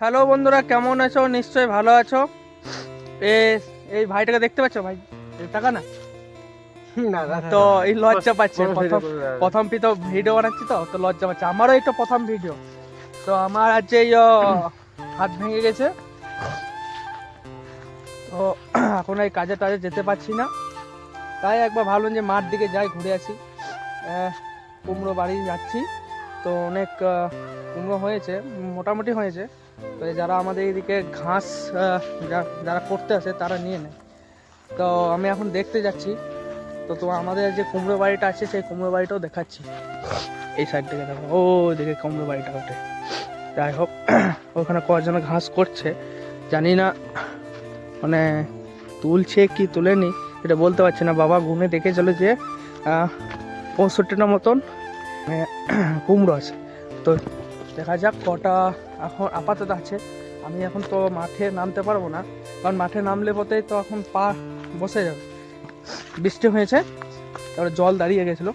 Hello বন্ধুরা, কেমন আছো? নিশ্চয়ই ভালো আছো। এই ভাইটাকে দেখতে পাচ্ছ? ভাই টাকা না তো এই লজ্জা পাচ্ছে। প্রথম তো ভিডিও বানাচ্ছি, তো লজ্জা পাচ্ছে। আমারও এটা প্রথম ভিডিও। তো আমার আজ এই হাত ভেঙে গেছে, তো এখন এই কাজে টাজে যেতে পারছি না। তাই একবার ভাবলাম যে মাঠ দিকে যাই, ঘুরে আসি। কুমড়ো বাড়ি যাচ্ছি, তো অনেক কুমড়ো হয়েছে, মোটামুটি হয়েছে। তো যারা আমাদের এদিকে ঘাস যারা করতে আসে তারা নিয়ে নেয়। তো আমি এখন দেখতে যাচ্ছি। তো আমাদের যে কুমড়ো বাড়িটা আছে সেই কুমড়ো বাড়িটাও দেখাচ্ছি। এই সাইড থেকে দেখো, ও দিকে কুমড়ো বাড়িটা ওঠে। যাই হোক, ওখানে কয়েকজন ঘাস করছে, জানি না মানে তুলছে কি তুলেনি এটা বলতে পারছি না। বাবা গুনে দেখে চলে যে 65টা মতন কুমড়ো আছে। তো দেখা যাক কটা এখন আপাতত আছে। আমি এখন তো মাঠে নামতে পারবো না, কারণ মাঠে নামলে পথেই তো এখন পা বসে যাবে। বৃষ্টি হয়েছে, তারপরে জল দাঁড়িয়ে গেছিলো।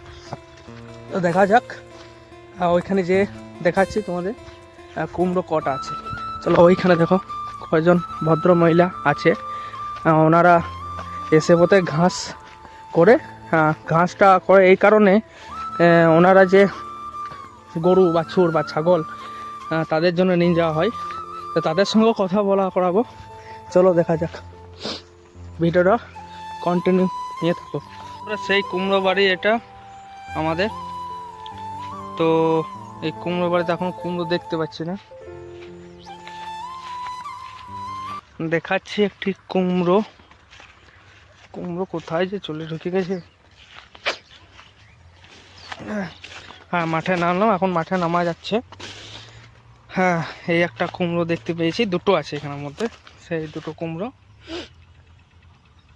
তো দেখা যাক, ওইখানে যে দেখাচ্ছি তোমাদের কুমড়ো কটা আছে। চলো ওইখানে দেখো কয়জন ভদ্র মহিলা আছে, ওনারা এসে পথে ঘাস করে। ঘাসটা করে এই কারণে, ওনারা যে গরু বাছুর বা ছাগল তাদের জন্য নিয়ে যাওয়া হয়। তো তাদের সঙ্গেও কথা করাবো। চলো দেখা যাক, ভিডিওটা কন্টিনিউ নিয়ে থাকো। সেই কুমড়ো বাড়ি এটা আমাদের। তো এই কুমড়ো বাড়িতে এখন কুমড়ো দেখতে পাচ্ছি না, দেখাচ্ছি একটি কুমড়ো। কুমড়ো কোথায় যে চলে ঢুকে গেছে। হ্যাঁ, মাঠে নামলাম, এখন মাঠে নামা যাচ্ছে। হ্যাঁ, এই একটা কুমড়ো দেখতে পেয়েছি, দুটো আছে এখানের মধ্যে। সেই দুটো কুমড়ো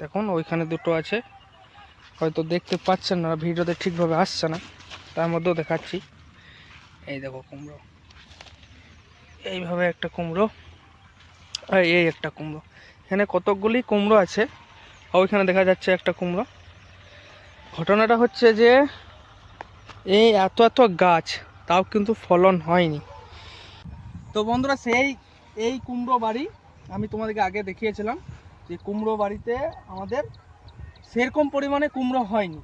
দেখুন, ওইখানে দুটো আছে, হয়তো দেখতে পাচ্ছেন না, ভিডিওতে ঠিকভাবে আসছে না, তার মধ্যেও দেখাচ্ছি। এই দেখো কুমড়ো, এইভাবে একটা কুমড়ো, আর এই একটা কুমড়ো। এখানে কতকগুলি কুমড়ো আছে, ওইখানে দেখা যাচ্ছে একটা কুমড়ো। ঘটনাটা হচ্ছে যে এই এত এত গাছ, তাও কিন্তু ফলন হয়নি। তো বন্ধুরা, এই কুমড়ো বাড়ি আমি তোমাদেরকে আগে দেখিয়েছিলাম যে কুমড়ো বাড়িতে আমাদের সেরকম পরিমাণে কুমড়ো হয়নি।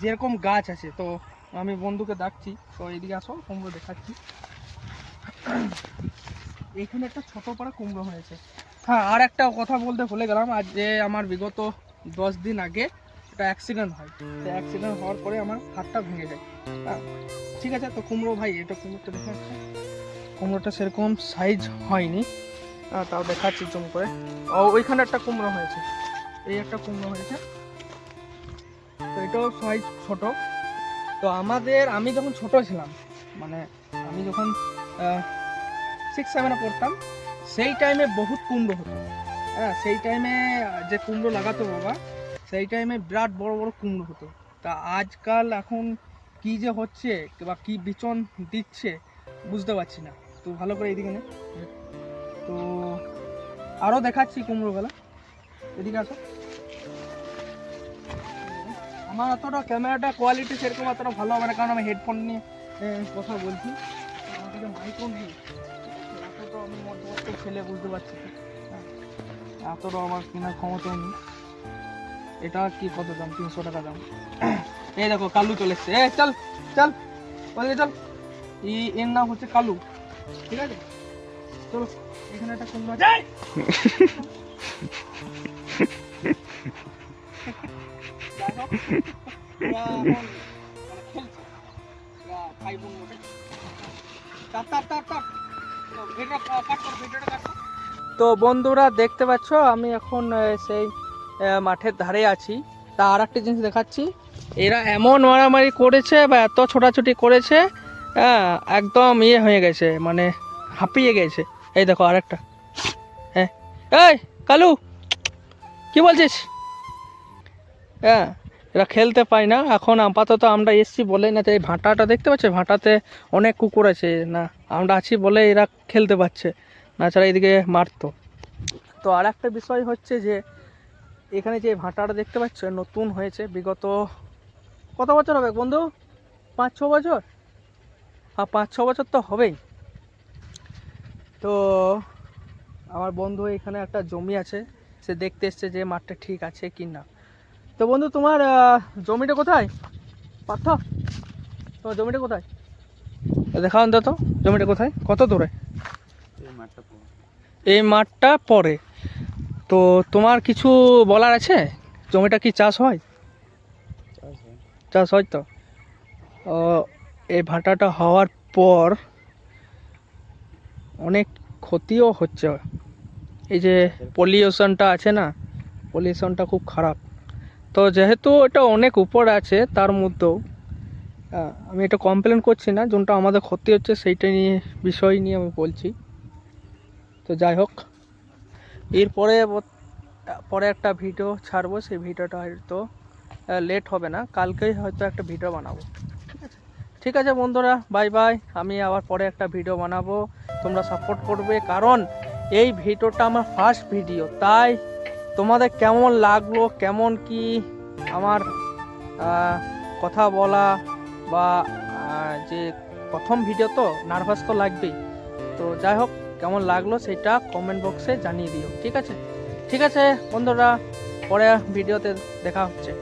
যেরকম গাছ আছে। তো আমি বন্ধুকে ডাকছি, তো এইদিকে আসো, কুমড়ো দেখাচ্ছি। এখানে একটা ছোট পাড়া কুমড়ো হয়েছে। হ্যাঁ, আর একটা কথা বলতে ভুলে গেলাম, আজ যে আমার বিগত 10 দিন আগে একটা অ্যাক্সিডেন্ট হয়। তো অ্যাক্সিডেন্ট হওয়ার পরে আমার হাতটা ভেঙে যায়। ঠিক আছে, তো কুমড়ো ভাই, এটা কুমড়োটা দেখে আসছে। কুমড়োটা সেরকম সাইজ হয়নি, তাও দেখাচ্ছি জুম করে। ওইখানে একটা কুমড়ো হয়েছে, এই একটা কুমড়ো হয়েছে। তো এটাও সাইজ ছোট। তো আমি যখন ছোট ছিলাম, মানে আমি যখন 6-7-এ পড়তাম, সেই টাইমে বহুত কুমড়ো হতো। সেই টাইমে যে কুমড়ো লাগাতো বাবা, সেই টাইমে বিরাট বড় বড় কুমড়ো হতো। তা আজকাল এখন কি যে হচ্ছে বা কি বিচন দিচ্ছে বুঝতে পারছি না। তো ভালো করে এদিকে নে, তো আরও দেখাচ্ছি কুমড়োগুলা। এদিকে আসো। আমার অতটা ক্যামেরাটা কোয়ালিটি সেরকম অতটা ভালো হবে না, কারণ আমি হেডফোন নিয়ে কথা বলছি। আমার কাছে মাইকও নেই, এতটা আমি মধ্যবর্ত ছেলে, বুঝতে পারছি। এতটা আমার কেনার ক্ষমতাও নেই। এটা কি কত দাম? 300 টাকা দাম। এই দেখো কালু চলে এসছে। চল চল ওদিকে চল। এর নাম হচ্ছে কালু, ঠিক আছে? চলো, এখানে একটা কুমড়ো আছে। তো বন্ধুরা দেখতে পাচ্ছ, আমি এখন সেই মাঠের ধারে আছি। তা আর একটা জিনিস দেখাচ্ছি, এরা এমন মারামারি করেছে বা এত ছোটাছুটি করেছে, একদম ইয়ে হয়ে গেছে, মানে হাঁপিয়ে গেছে। এই দেখো আরেকটা। হ্যাঁ, এই কালু, কি বলছিস? হ্যাঁ, এরা খেলতে পায় না এখন। আপাতত আমরা এসছি বলে না, এই ভাঁটাটা দেখতে পাচ্ছি, ভাঁটাতে অনেক কুকুর আছে না, আমরা আছি বলে এরা খেলতে পাচ্ছে, তাছাড়া এদিকে মারতো। তো আর একটা বিষয় হচ্ছে যে এখানে যে ভাঁটাটা দেখতে পাচ্ছ নতুন হয়েছে, বিগত কত বছর হবে বন্ধু? 5-6 বছর? 5-6 বছর তো হবেই। তো আমার বন্ধু এখানে একটা জমি আছে, সে দেখতে এসছে যে মাঠটা ঠিক আছে কি না। তো বন্ধু তোমার জমিটা কোথায়? পার্থ, তোমার জমিটা কোথায়? দেখাও তো জমিটা কোথায়, কত দূরে? এই মাঠটা পরে। তো তোমার কিছু বলার আছে? জমিটা কি চাষ হয়? চাষ হয় তো। এই ভাটাটা হওয়ার পর অনেক ক্ষতিও হচ্ছে। এই যে পলিউশনটা আছে না, পলিউশনটা খুব খারাপ। তো যেহেতু এটা অনেক উপরে আছে, তার মধ্যেও আমি এটা কমপ্লেন করছি না, যোনটা আমাদের ক্ষতি হচ্ছে সেইটা নিয়ে, বিষয় নিয়ে আমি বলছি। তো যাই হোক, এরপরে পরে একটা ভিডিও ছাড়বো, সেই ভিডিওটা হয়তো লেট হবে না, কালকেই হয়তো একটা ভিডিও বানাবো। ঠিক আছে, ঠিক আছে বন্ধুরা, বাই বাই। আমি আবার পরে একটা ভিডিও বানাবো, তোমরা সাপোর্ট করবে, কারণ এই ভিডিওটা আমার ফার্স্ট ভিডিও। তাই তোমাদের কেমন লাগলো, কেমন কি আমার কথা বলা বা যে প্রথম ভিডিও তো নার্ভাস তো লাগবেই। তো যাই হোক, কেমন লাগলো সেটা কমেন্ট বক্সে জানিয়ে দিও। ঠিক আছে, ঠিক আছে বন্ধুরা, পরে ভিডিওতে দেখা হচ্ছে।